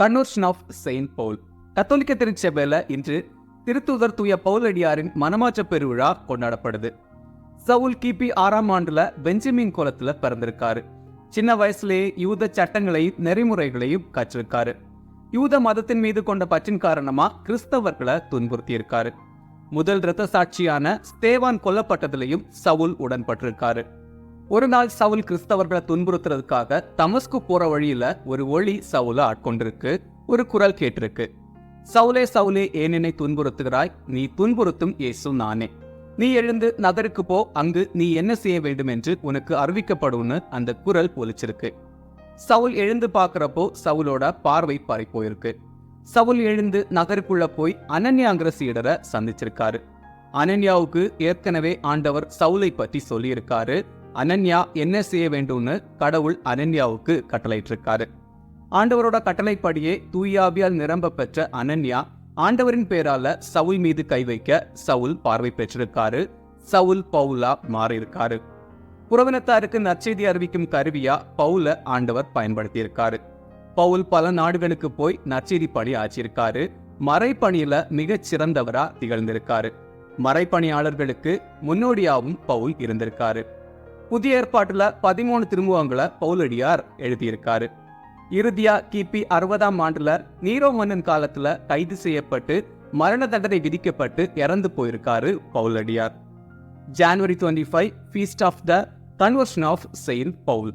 Conversion of Saint Pavul. கத்தோலிக்க திருச்சபையில இன்று திருத்தூதர் தூய பவுலடியாரின் மனமாற்ற பெருவிழா கொண்டாடப்படுது. சவுல் கிபி 6ஆம் ஆண்டுல பெஞ்சமின் குலத்துல பிறந்திருக்காரு. சின்ன வயசுலேயே யூத சட்டங்களையும் நெறிமுறைகளையும் கற்றிருக்காரு. யூத மதத்தின் மீது கொண்ட பற்றின் காரணமா கிறிஸ்தவர்களை துன்புறுத்தி இருக்காரு. முதல் இரத்த சாட்சியான ஸ்தேவான் கொல்லப்பட்டதிலையும் சவுல் உடன்பட்டிருக்காரு. ஒரு நாள் சவுல் கிறிஸ்தவர்களை துன்புறுத்துறதுக்காக தமஸ்கு போற வழியில ஒரு ஒளி சவுல ஆட்கொண்டிருக்கு. ஒரு குரல் கேட்டிருக்கு. சவுலே சவுலே ஏன் என்னை துன்புறுத்துகிறாய்? நீ துன்புறுத்தும் இயேசு நானே. நீ எழுந்து நகருக்கு போ, அங்கு நீ என்ன செய்ய வேண்டும் என்று உனக்கு அறிவிக்கப்படும்னு அந்த குரல் ஒலிச்சிருக்கு. சவுல் எழுந்து பார்க்கிறப்போ சவுலோட பார்வை பறி போயிருக்கு. சவுல் எழுந்து நகருக்குள்ள போய் அனன்யாங்கிற சீடரை சந்திச்சிருக்காரு. அனன்யாவுக்கு ஏற்கனவே ஆண்டவர் சவுலை பற்றி சொல்லியிருக்காரு. அனன்யா என்ன செய்ய வேண்டும்னு கடவுள் அனன்யாவுக்கு கட்டளையிட்டிருக்காரு. ஆண்டவரோட கட்டளைப்படியே தூயாவியால் நிரம்ப பெற்ற அனன்யா ஆண்டவரின் பேரால சவுல் மீது கை வைக்க சவுல் பார்வை பெற்றிருக்காரு. சவுல் பவுலா மாறியிருக்காரு. புறவினத்தாருக்கு நற்செய்தி அறிவிக்கும் கருவியா பவுல ஆண்டவர் பயன்படுத்தி இருக்காரு. பவுல் பல நாடுகளுக்கு போய் நற்செய்தி பணி ஆற்றியிருக்காரு. மறைப்பணியில மிகச் சிறந்தவரா திகழ்ந்திருக்காரு. மறைப்பணியாளர்களுக்கு முன்னோடியாவும் பவுல் இருந்திருக்காரு. புதிய ஏற்பாட்டுல 13 திருமுகங்களை பவுலடியார் எழுதியிருக்காரு. இறுதியா கிபி 60ஆம் ஆண்டுல நீரோ மன்னன் காலத்துல கைது செய்யப்பட்டு மரண தண்டனை விதிக்கப்பட்டு இறந்து போயிருக்காரு பவுலடியார். January 25 feast of the conversion of Saint Pavul.